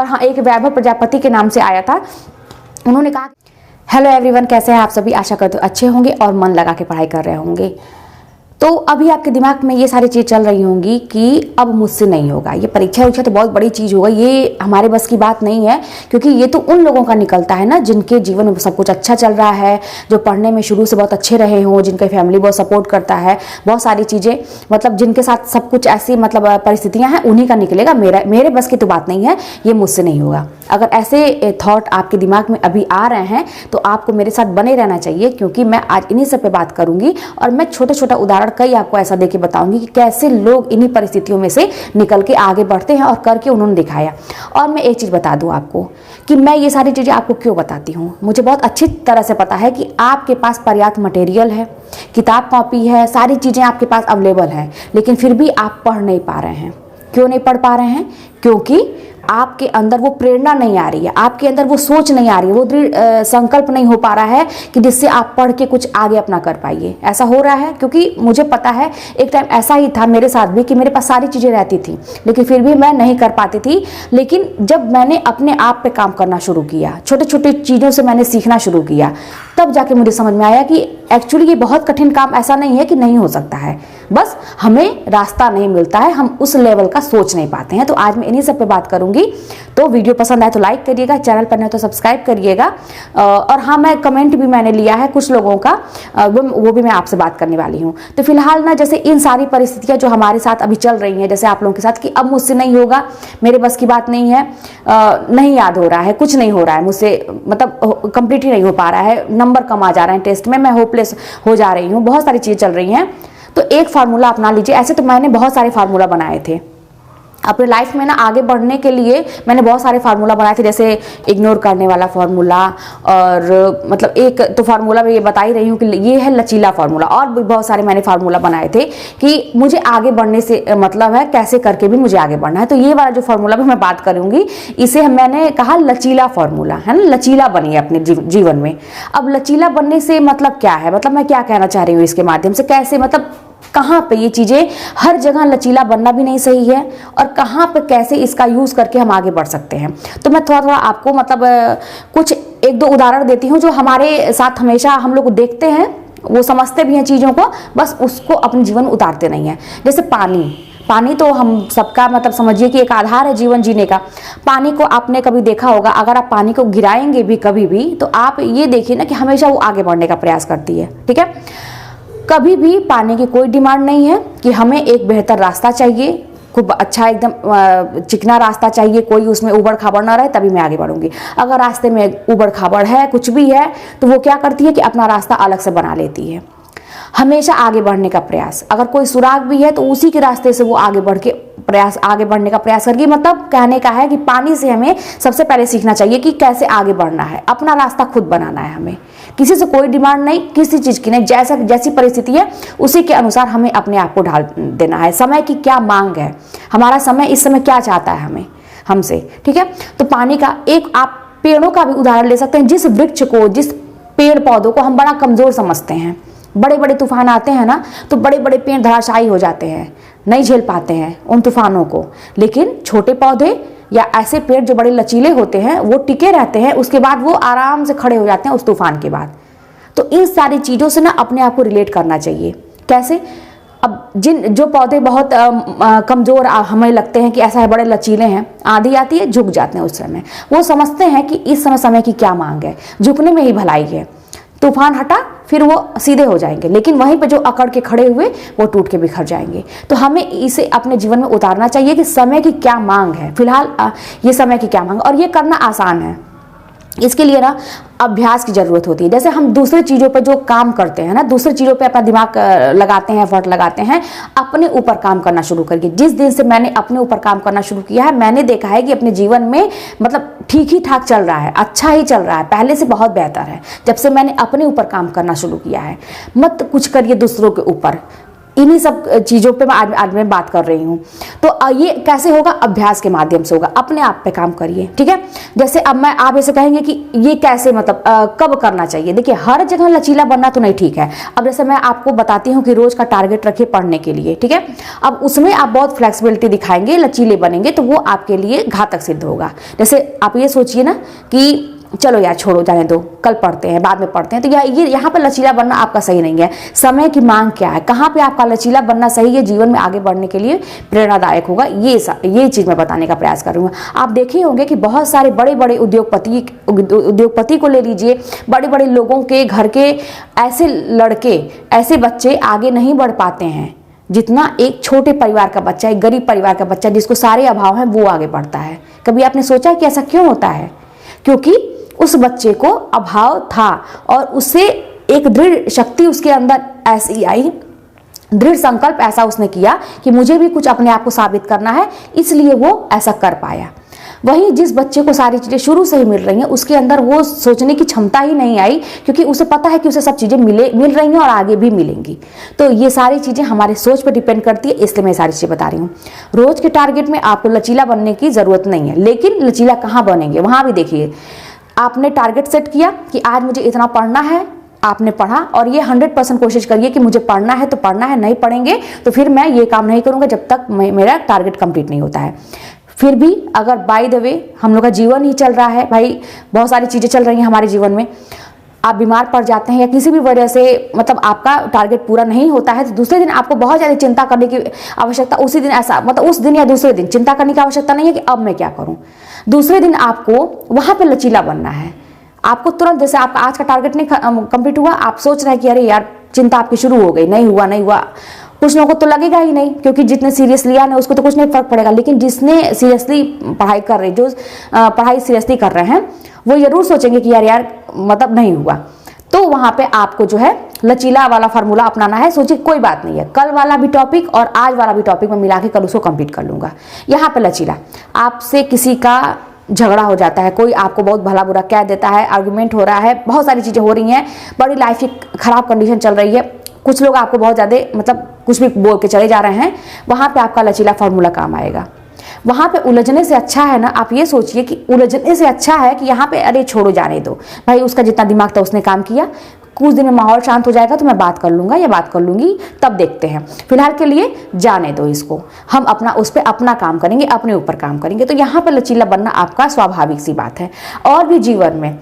हाँ, एक वैभव प्रजापति के नाम से आया था। उन्होंने कहा, हेलो एवरीवन, कैसे हैं आप सभी, आशा करते हो अच्छे होंगे और मन लगा के पढ़ाई कर रहे होंगे। तो अभी आपके दिमाग में ये सारी चीज़ चल रही होंगी कि अब मुझसे नहीं होगा, ये परीक्षा वरीक्षा तो बहुत बड़ी चीज़ होगा, ये हमारे बस की बात नहीं है, क्योंकि ये तो उन लोगों का निकलता है ना जिनके जीवन में सब कुछ अच्छा चल रहा है, जो पढ़ने में शुरू से बहुत अच्छे रहे हों, जिनका फैमिली बहुत सपोर्ट करता है, बहुत सारी चीज़ें, मतलब जिनके साथ सब कुछ ऐसी मतलब परिस्थितियाँ हैं, उन्हीं का निकलेगा। मेरे बस की तो बात नहीं है, ये मुझसे नहीं होगा। अगर ऐसे थॉट आपके दिमाग में अभी आ रहे हैं तो आपको मेरे साथ बने रहना चाहिए, क्योंकि मैं आज इन्हीं सब पे बात करूंगी और मैं छोटा छोटा उदाहरण कई आपको ऐसा देके बताऊंगी कि कैसे लोग इन्हीं परिस्थितियों में से निकल के आगे बढ़ते हैं और करके उन्होंने दिखाया। और मैं एक चीज़ बता दूं आपको कि मैं ये सारी चीज़ें आपको क्यों बताती हूँ। मुझे बहुत अच्छी तरह से पता है कि आपके पास पर्याप्त मटेरियल है, किताब कॉपी है, सारी चीज़ें आपके पास अवेलेबल हैं, लेकिन फिर भी आप पढ़ नहीं पा रहे हैं। क्यों नहीं पढ़ पा रहे हैं? क्योंकि आपके अंदर वो प्रेरणा नहीं आ रही है, आपके अंदर वो सोच नहीं आ रही है, वो दृढ़ संकल्प नहीं हो पा रहा है कि जिससे आप पढ़ के कुछ आगे अपना कर पाइए। ऐसा हो रहा है क्योंकि मुझे पता है एक टाइम ऐसा ही था मेरे साथ भी कि मेरे पास सारी चीज़ें रहती थी, लेकिन फिर भी मैं नहीं कर पाती थी। लेकिन जब मैंने अपने आप पे काम करना शुरू किया, छोटे छोटे चीज़ों से मैंने सीखना शुरू किया, तब जाके मुझे समझ में आया कि एक्चुअली ये बहुत कठिन काम ऐसा नहीं है कि नहीं हो सकता है, बस हमें रास्ता नहीं मिलता है, हम उस लेवल का सोच नहीं पाते हैं। तो आज मैं इन्हीं सब पे बात करूंगी। तो वीडियो पसंद आए तो लाइक करिएगा, चैनल पर नहीं तो सब्सक्राइब करिएगा। और हाँ, मैं कमेंट भी मैंने लिया है कुछ लोगों का, वो भी मैं आपसे बात करने वाली हूँ। तो फिलहाल ना, जैसे इन सारी परिस्थितियाँ जो हमारे साथ अभी चल रही हैं, जैसे आप लोगों के साथ कि अब मुझसे नहीं होगा, मेरे बस की बात नहीं है, नहीं याद हो रहा है, कुछ नहीं हो रहा है मुझसे, मतलब कंप्लीट ही नहीं हो पा रहा है, नंबर कम आ जा रहे हैं टेस्ट में, मैं होपलेस हो जा रही हूँ, बहुत सारी चीज़ें चल रही हैं। तो एक फार्मूला अपना लीजिए। ऐसे तो मैंने बहुत सारे फार्मूला बनाए थे अपने लाइफ में ना, आगे बढ़ने के लिए मैंने बहुत सारे फार्मूला बनाए थे, जैसे इग्नोर करने वाला फार्मूला, और मतलब एक तो फार्मूला मैं ये बता ही रही हूँ कि ये है लचीला फार्मूला, और भी बहुत सारे मैंने फार्मूला बनाए थे कि मुझे आगे बढ़ने से मतलब है कैसे करके भी मुझे आगे बढ़ना है। तो ये वाला जो फार्मूला भी मैं बात करूँगी, इसे मैंने कहा लचीला फार्मूला, है ना, लचीला बनिए अपने जीवन में। अब लचीला बनने से मतलब क्या है, मतलब मैं क्या कहना चाह रही हूँ इसके माध्यम से, कैसे, मतलब कहाँ पे ये चीज़ें, हर जगह लचीला बनना भी नहीं सही है, और कहाँ पे कैसे इसका यूज़ करके हम आगे बढ़ सकते हैं। तो मैं थोड़ा थोड़ा आपको मतलब कुछ एक दो उदाहरण देती हूँ जो हमारे साथ हमेशा हम लोग देखते हैं, वो समझते भी हैं चीज़ों को, बस उसको अपने जीवन में उतारते नहीं हैं। जैसे पानी तो हम सबका मतलब समझिए कि एक आधार है जीवन जीने का। पानी को आपने कभी देखा होगा, अगर आप पानी को गिराएंगे भी कभी भी, तो आप ये देखिए ना कि हमेशा वो आगे बढ़ने का प्रयास करती है, ठीक है। कभी भी पाने की कोई डिमांड नहीं है कि हमें एक बेहतर रास्ता चाहिए, खूब अच्छा एकदम चिकना रास्ता चाहिए, कोई उसमें उबड़ खाबड़ ना रहे, तभी मैं आगे बढ़ूंगी। अगर रास्ते में उबड़ खाबड़ है, कुछ भी है, तो वो क्या करती है कि अपना रास्ता अलग से बना लेती है। हमेशा आगे बढ़ने का प्रयास, अगर कोई सुराग भी है तो उसी के रास्ते से वो आगे बढ़ने का प्रयास करगी। मतलब कहने का है कि पानी से हमें सबसे पहले सीखना चाहिए कि कैसे आगे बढ़ना है, अपना रास्ता खुद बनाना है हमें, किसी से कोई डिमांड नहीं, किसी चीज़ की नहीं, जैसी परिस्थिति है उसी के अनुसार हमें अपने आप को ढाल देना है। समय की क्या मांग है, हमारा समय इस समय क्या चाहता है हमसे, ठीक है। तो पानी का एक आप पेड़ों का भी उदाहरण ले सकते हैं। जिस वृक्ष को, जिस पेड़ पौधों को हम बड़ा कमज़ोर समझते हैं, बड़े बड़े तूफान आते हैं ना, तो बड़े बड़े पेड़ धराशायी हो जाते हैं, नहीं झेल पाते हैं उन तूफानों को। लेकिन छोटे पौधे या ऐसे पेड़ जो बड़े लचीले होते हैं, वो टिके रहते हैं, उसके बाद वो आराम से खड़े हो जाते हैं उस तूफान के बाद। तो इन सारी चीज़ों से ना अपने आप को रिलेट करना चाहिए। कैसे? अब जो पौधे बहुत कमज़ोर हमें लगते हैं कि ऐसा है, बड़े लचीले हैं, आंधी आती है झुक जाते हैं उस समय, वो समझते हैं कि इस समय की क्या मांग है, झुकने में ही भलाई है, तूफान हटा फिर वो सीधे हो जाएंगे, लेकिन वहीं पे जो अकड़ के खड़े हुए वो टूट के बिखर जाएंगे। तो हमें इसे अपने जीवन में उतारना चाहिए कि समय की क्या मांग है, फिलहाल ये समय की क्या मांग, और ये करना आसान है। इसके लिए ना अभ्यास की ज़रूरत होती है। जैसे हम दूसरी चीज़ों पे जो काम करते हैं ना, दूसरी चीज़ों पे अपना दिमाग लगाते हैं, एफर्ट लगाते हैं, अपने ऊपर काम करना शुरू करिए। जिस दिन से मैंने अपने ऊपर काम करना शुरू किया है, मैंने देखा है कि अपने जीवन में मतलब ठीक ही ठाक चल रहा है, अच्छा ही चल रहा है, पहले से बहुत बेहतर है जब से मैंने अपने ऊपर काम करना शुरू किया है। मत कुछ करिए दूसरों के ऊपर, इन्हीं सब चीज़ों पे मैं आज मैं बात कर रही हूँ। तो ये कैसे होगा? अभ्यास के माध्यम से होगा। अपने आप पे काम करिए, ठीक है। जैसे अब आप ऐसे कहेंगे कि ये कैसे, मतलब कब करना चाहिए। देखिए, हर जगह लचीला बनना तो नहीं ठीक है। अब जैसे मैं आपको बताती हूँ कि रोज का टारगेट रखिए पढ़ने के लिए, ठीक है। अब उसमें आप बहुत फ्लेक्सिबिलिटी दिखाएंगे, लचीले बनेंगे, तो वो आपके लिए घातक सिद्ध होगा। जैसे आप ये सोचिए ना कि चलो यार छोड़ो, जाने दो, कल पढ़ते हैं, बाद में पढ़ते हैं, तो ये यहाँ पर लचीला बनना आपका सही नहीं है। समय की मांग क्या है, कहाँ पे आपका लचीला बनना सही है, जीवन में आगे बढ़ने के लिए प्रेरणादायक होगा, ये चीज़ मैं बताने का प्रयास कर रही हूँ। आप देखे होंगे कि बहुत सारे बड़े बड़े उद्योगपति को ले लीजिए, बड़े बड़े लोगों के घर के ऐसे लड़के, ऐसे बच्चे आगे नहीं बढ़ पाते हैं जितना एक छोटे परिवार का बच्चा, एक गरीब परिवार का बच्चा जिसको सारे अभाव हैं, वो आगे बढ़ता है। कभी आपने सोचा कि ऐसा क्यों होता है? क्योंकि उस बच्चे को अभाव था और उसे एक दृढ़ शक्ति उसके अंदर ऐसी आई, दृढ़ संकल्प ऐसा उसने किया कि मुझे भी कुछ अपने आप को साबित करना है, इसलिए वो ऐसा कर पाया। वहीं जिस बच्चे को सारी चीजें शुरू से ही मिल रही हैं, उसके अंदर वो सोचने की क्षमता ही नहीं आई, क्योंकि उसे पता है कि उसे सब चीजें मिल रही हैं और आगे भी मिलेंगी। तो ये सारी चीजें हमारे सोच पर डिपेंड करती है, इसलिए मैं सारी चीजें बता रही हूँ। रोज के टारगेट में आपको लचीला बनने की जरूरत नहीं है, लेकिन लचीला कहाँ बनेंगे वहां भी देखिए। आपने टारगेट सेट किया कि आज मुझे इतना पढ़ना है, आपने पढ़ा, और ये 100% कोशिश करिए कि मुझे पढ़ना है तो पढ़ना है, नहीं पढ़ेंगे तो फिर मैं ये काम नहीं करूंगा जब तक मेरा टारगेट कंप्लीट नहीं होता है। फिर भी अगर बाय द वे हम लोग का जीवन ही चल रहा है भाई, बहुत सारी चीज़ें चल रही हैं हमारे जीवन में, आप बीमार पड़ जाते हैं या किसी भी वजह से मतलब आपका टारगेट पूरा नहीं होता है, तो दूसरे दिन आपको बहुत ज़्यादा चिंता करने की आवश्यकता, उसी दिन ऐसा मतलब उस दिन या दूसरे दिन चिंता करने की आवश्यकता नहीं है कि अब मैं क्या करूं। दूसरे दिन आपको वहां पे लचीला बनना है। आपको तुरंत, जैसे आपका आज का टारगेट नहीं कंप्लीट हुआ, आप सोच रहे हैं कि अरे यार चिंता आपकी शुरू हो गई, नहीं हुआ। कुछ लोगों को तो लगेगा ही नहीं, क्योंकि जितने सीरियस लिया ना उसको तो कुछ नहीं फर्क पड़ेगा, लेकिन जिसने सीरियसली पढ़ाई कर रहे, जो पढ़ाई सीरियसली कर रहे हैं, वो जरूर सोचेंगे कि यार मतलब नहीं हुआ। तो वहां पे आपको जो है लचीला वाला फार्मूला अपनाना है। सोचिए कोई बात नहीं है, कल वाला भी टॉपिक और आज वाला भी टॉपिक मैं मिला के कल उसको कंप्लीट कर लूंगा। यहाँ पे लचीला, आपसे किसी का झगड़ा हो जाता है, कोई आपको बहुत भला बुरा कह देता है, आर्गुमेंट हो रहा है, बहुत सारी चीजें हो रही हैं, बड़ी लाइफ की खराब कंडीशन चल रही है, कुछ लोग आपको बहुत ज़्यादा मतलब कुछ भी बोल के चले जा रहे हैं, वहां पे आपका लचीला फार्मूला काम आएगा। वहां पे उलझने से अच्छा है ना, आप ये सोचिए कि उलझने से अच्छा है कि यहाँ पे अरे छोड़ो, जाने दो भाई, उसका जितना दिमाग था उसने काम किया, कुछ दिन में माहौल शांत हो जाएगा तो मैं बात कर लूंगा या बात कर लूंगी, तब देखते हैं, फिलहाल के लिए जाने दो इसको, हम अपना उस पर अपना काम करेंगे, अपने ऊपर काम करेंगे। तो यहाँ पर लचीला बनना आपका स्वाभाविक सी बात है। और भी जीवन में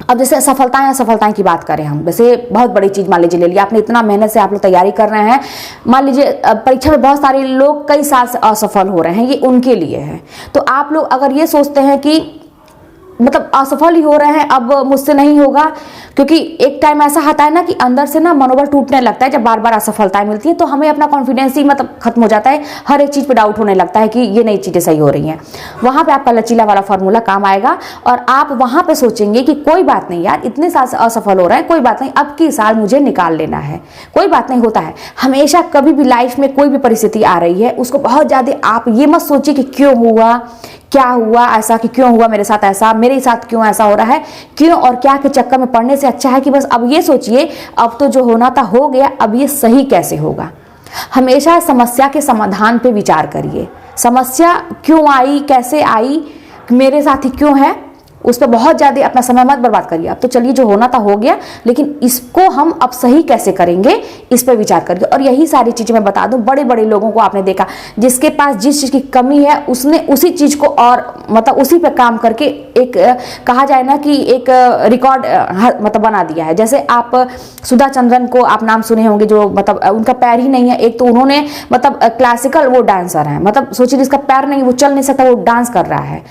अब जैसे सफलताएं की बात करें हम, जैसे बहुत बड़ी चीज मान लीजिए ले लिया आपने, इतना मेहनत से आप लोग तैयारी कर रहे हैं, मान लीजिए परीक्षा में बहुत सारे लोग कई साल से असफल हो रहे हैं, ये उनके लिए है। तो आप लोग अगर ये सोचते हैं कि मतलब असफल ही हो रहे हैं, अब मुझसे नहीं होगा, क्योंकि एक टाइम ऐसा आता है ना कि अंदर से ना मनोबल टूटने लगता है जब बार बार असफलताएं मिलती है, तो हमें अपना कॉन्फिडेंस ही मतलब खत्म हो जाता है, हर एक चीज पे डाउट होने लगता है कि ये नई चीजें सही हो रही हैं। वहां पे आपका लचीला वाला फॉर्मूला काम आएगा और आप वहां पे सोचेंगे कि कोई बात नहीं यार, इतने साल से असफल हो रहे हैं, कोई बात नहीं, अब की साल मुझे निकाल लेना है, कोई बात नहीं। होता है हमेशा, कभी भी लाइफ में कोई भी परिस्थिति आ रही है उसको बहुत ज्यादा आप ये मत सोचिए कि क्यों हुआ, क्या हुआ ऐसा, कि क्यों हुआ मेरे साथ ऐसा, मेरे साथ क्यों ऐसा हो रहा है, क्यों और क्या के चक्कर में पड़ने से अच्छा है कि बस अब ये सोचिए अब तो जो होना था हो गया, अब ये सही कैसे होगा। हमेशा समस्या के समाधान पे विचार करिए, समस्या क्यों आई, कैसे आई, मेरे साथ ही क्यों है, उस पर बहुत ज़्यादा अपना समय मत बर्बाद करिए। अब तो चलिए जो होना था हो गया, लेकिन इसको हम अब सही कैसे करेंगे इस पर विचार करिए। और यही सारी चीज़ें मैं बता दूं, बड़े बड़े लोगों को आपने देखा जिसके पास जिस चीज़ की कमी है उसने उसी चीज़ को और मतलब उसी पे काम करके एक कहा जाए ना कि एक रिकॉर्ड मतलब बना दिया है। जैसे आप सुधा चंद्रन को आप नाम सुने होंगे, जो मतलब उनका पैर ही नहीं है, एक तो उन्होंने मतलब क्लासिकल वो डांसर है, मतलब सोचिए जिसका पैर नहीं, वो चल नहीं सकता, वो डांस कर रहा है।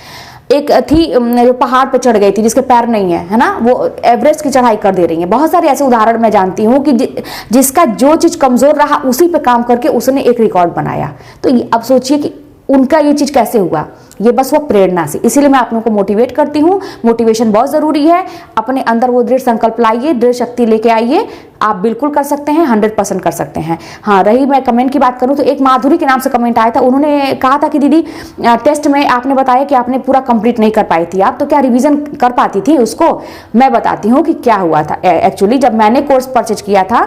एक थी जो पहाड़ पे चढ़ गई थी जिसके पैर नहीं है ना, वो एवरेस्ट की चढ़ाई कर दे रही है। बहुत सारे ऐसे उदाहरण मैं जानती हूँ कि जिसका जो चीज कमजोर रहा उसी पे काम करके उसने एक रिकॉर्ड बनाया। तो अब सोचिए कि उनका ये चीज कैसे हुआ, ये बस वो प्रेरणा से। इसीलिए मैं आप लोगों को मोटिवेट करती हूँ, मोटिवेशन बहुत जरूरी है। अपने अंदर वो दृढ़ संकल्प लाइए, दृढ़ शक्ति लेके आइए, आप बिल्कुल कर सकते हैं, 100% कर सकते हैं। हाँ, रही मैं कमेंट की बात करूँ तो एक माधुरी के नाम से कमेंट आया था, उन्होंने कहा था कि दीदी टेस्ट में आपने बताया कि आपने पूरा कंप्लीट नहीं कर पाई थी, आप तो क्या रिवीजन कर पाती थी उसको। मैं बताती हूँ कि क्या हुआ था। एक्चुअली जब मैंने कोर्स परचेज किया था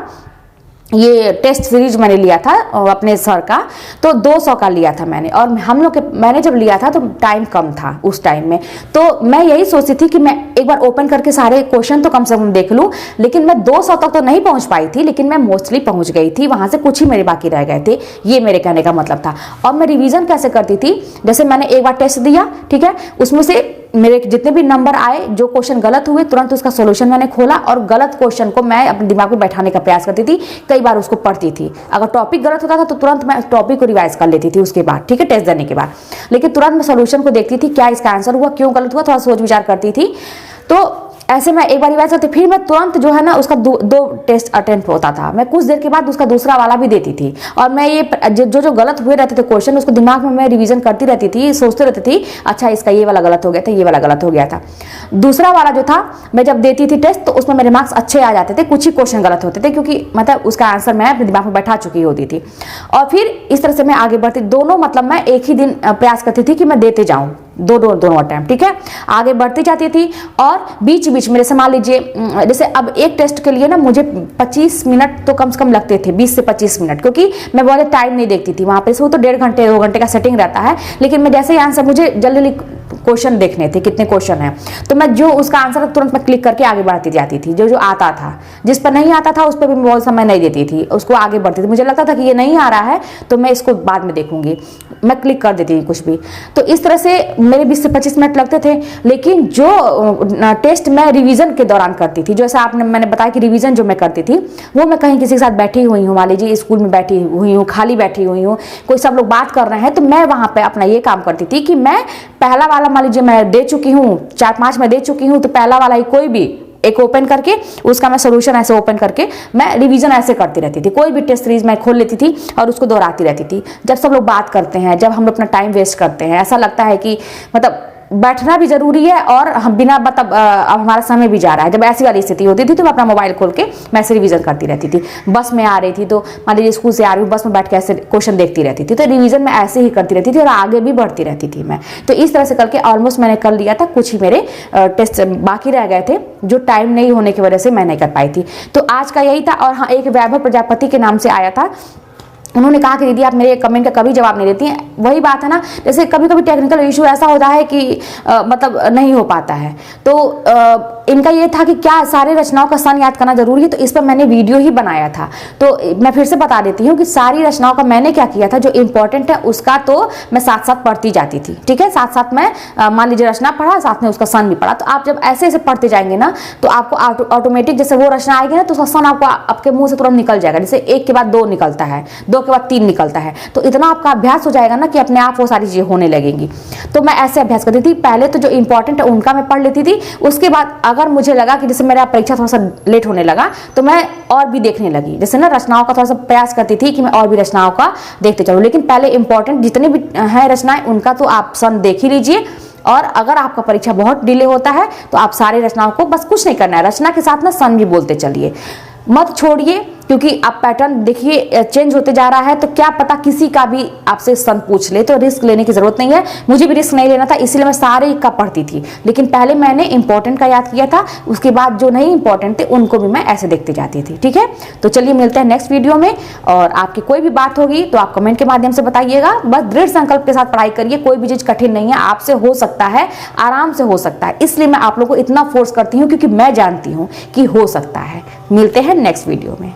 ये टेस्ट सीरीज मैंने लिया था अपने सर का, तो 200 का लिया था मैंने। और हम लोग के मैंने जब लिया था तो टाइम कम था उस टाइम में, तो मैं यही सोचती थी कि मैं एक बार ओपन करके सारे क्वेश्चन तो कम से कम देख लूं। लेकिन मैं 200 तक तो नहीं पहुंच पाई थी, लेकिन मैं मोस्टली पहुंच गई थी, वहां से कुछ ही मेरे बाकी रह गए थे, ये मेरे कहने का मतलब था। और मैं रिवीजन कैसे करती थी, जैसे मैंने एक बार टेस्ट दिया, ठीक है, उसमें से मेरे जितने भी नंबर आए, जो क्वेश्चन गलत हुए तुरंत उसका सॉल्यूशन मैंने खोला और गलत क्वेश्चन को मैं अपने दिमाग में बैठाने का प्रयास करती थी। कई बार उसको पढ़ती थी, अगर टॉपिक गलत होता था तो तुरंत मैं टॉपिक को रिवाइज कर लेती थी उसके बाद, ठीक है, टेस्ट देने के बाद। लेकिन तुरंत मैं सॉल्यूशन को देखती थी, क्या इसका आंसर हुआ, क्यों गलत हुआ, थोड़ा सोच विचार करती थी। तो ऐसे मैं एक बार रिवाइज करती, फिर मैं तुरंत जो है ना उसका दो टेस्ट अटेम्प्ट होता था, मैं कुछ देर के बाद उसका दूसरा वाला भी देती थी। और मैं ये जो गलत हुए रहते थे क्वेश्चन, उसको दिमाग में मैं रिवीजन करती रहती थी, सोचती रहती थी अच्छा इसका ये वाला गलत हो गया था, ये वाला गलत हो गया था। दूसरा वाला जो था मैं जब देती थी टेस्ट, तो उसमें मेरे मार्क्स अच्छे आ जाते थे, कुछ ही क्वेश्चन गलत होते थे, क्योंकि मतलब उसका आंसर मैं अपने दिमाग में बैठा चुकी होती थी। और फिर इस तरह से मैं आगे बढ़ती, दोनों मतलब मैं एक ही दिन प्रयास करती थी कि मैं देते जाऊं दोनों अटेम्प्ट, ठीक है, आगे बढ़ती जाती थी। और बीच बीच में जैसे मान लीजिए, जैसे अब एक टेस्ट के लिए ना मुझे 25 मिनट तो कम से कम लगते थे, 20 से 25 मिनट, क्योंकि मैं बहुत टाइम नहीं देखती थी वहां पे, वो तो 1.5 घंटे 2 घंटे का सेटिंग रहता है। लेकिन मैं जैसे ही आंसर, मुझे जल्दी क्वेश्चन देखने थे कितने क्वेश्चन है, तो मैं जो उसका आंसर तुरंत मैं क्लिक करके आगे बढ़ती जाती थी। जो आता था, जिस पर नहीं आता था उस पर भी मैं बहुत समय नहीं देती थी, उसको आगे बढ़ती थी। मुझे लगता था कि ये नहीं आ रहा है तो मैं इसको बाद में देखूंगी, मैं क्लिक कर देती थी कुछ भी। तो इस तरह से मेरे 20 से 25 मिनट लगते थे। लेकिन जो टेस्ट मैं रिवीजन के दौरान करती थी, जैसे मैंने बताया कि रिवीजन जो मैं करती थी वो मैं कहीं किसी के साथ बैठी हुई हूँ, मान लीजिए स्कूल में बैठी हुई हूँ, खाली बैठी हुई हूँ, कोई सब लोग बात कर रहे हैं, तो मैं वहां पर अपना ये काम करती थी कि मैं पहला वाला मान लीजिए मैं दे चुकी हूँ, 4-5 में दे चुकी हूँ, तो पहला वाला ही कोई भी एक ओपन करके उसका मैं सॉल्यूशन ऐसे ओपन करके मैं रिवीजन ऐसे करती रहती थी। कोई भी टेस्ट सीरीज मैं खोल लेती थी और उसको दोहराती रहती थी। जब सब लोग बात करते हैं, जब हम लोग अपना टाइम वेस्ट करते हैं, ऐसा लगता है कि मतलब बैठना भी जरूरी है और हम बिना मतलब अब हमारा समय भी जा रहा है, जब ऐसी वाली स्थिति होती थी तो मैं अपना मोबाइल खोल के मैं ऐसे रिवीजन करती रहती थी। बस में आ रही थी तो मान लीजिए स्कूल से आ रही हूँ, बस में बैठ के ऐसे क्वेश्चन देखती रहती थी, तो रिवीजन मैं ऐसे ही करती रहती थी और आगे भी बढ़ती रहती थी मैं। तो इस तरह से करके ऑलमोस्ट मैंने कर लिया था, कुछ ही मेरे टेस्ट बाकी रह गए थे जो टाइम नहीं होने की वजह से मैं नहीं कर पाई थी। तो आज का यही था। और हाँ, एक वैभव प्रजापति के नाम से आया था, उन्होंने कहा कि दीदी आप मेरे कमेंट का कभी जवाब नहीं देती हैं। वही बात है ना, जैसे कभी कभी टेक्निकल इशू ऐसा होता है कि मतलब नहीं हो पाता है, तो इनका ये था कि क्या सारे रचनाओं का सन याद करना जरूरी है, तो इस पर मैंने वीडियो ही बनाया था। तो मैं फिर से बता देती हूँ कि सारी रचनाओं का मैंने क्या किया था, जो इंपॉर्टेंट है उसका तो मैं साथ साथ पढ़ती जाती थी, ठीक है, साथ साथ मैं मान लीजिए रचना पढ़ा, साथ में उसका सन भी पढ़ा। तो आप जब ऐसे ऐसे पढ़ते जाएंगे ना, तो आपको ऑटोमेटिक जैसे वो रचना आएगी ना, तो उसका सन आपको आपके मुंह से तुरंत निकल जाएगा। जैसे 1 के बाद 2 निकलता है, 2 के बाद 3 निकलता है, तो इतना आपका अभ्यास हो जाएगा ना कि अपने आप वो सारी चीजें होने लगेंगी। तो मैं ऐसे अभ्यास करती थी, पहले तो जो इंपॉर्टेंट है उनका मैं पढ़ लेती थी, उसके बाद अगर मुझे लगा कि जैसे मेरा परीक्षा थोड़ा सा लेट होने लगा तो मैं और भी देखने लगी, जैसे ना रचनाओं का थोड़ा सा प्रयास करती थी कि मैं और भी रचनाओं का देखते चलूं। लेकिन पहले इंपॉर्टेंट जितने भी हैं रचनाएं उनका तो आप सन देख ही लीजिए, और अगर आपका परीक्षा बहुत डिले होता है तो आप सारी रचनाओं को बस कुछ नहीं करना है, रचना के साथ ना सन भी बोलते चलिए, मत छोड़िए, क्योंकि आप पैटर्न देखिए चेंज होते जा रहा है, तो क्या पता किसी का भी आपसे सन पूछ ले, तो रिस्क लेने की जरूरत नहीं है। मुझे भी रिस्क नहीं लेना था, इसीलिए मैं सारे का पढ़ती थी। लेकिन पहले मैंने इंपॉर्टेंट का याद किया था, उसके बाद जो नहीं इंपॉर्टेंट थे उनको भी मैं ऐसे देखते जाती थी, ठीक है। तो चलिए मिलते हैं नेक्स्ट वीडियो में, और आपकी कोई भी बात होगी तो आप कमेंट के माध्यम से बताइएगा। बस दृढ़ संकल्प के साथ पढ़ाई करिए, कोई भी चीज कठिन नहीं है, आपसे हो सकता है, आराम से हो सकता है। इसलिए मैं आप लोगों को इतना फोर्स करती हूँ क्योंकि मैं जानती हूँ कि हो सकता है। मिलते हैं नेक्स्ट वीडियो में।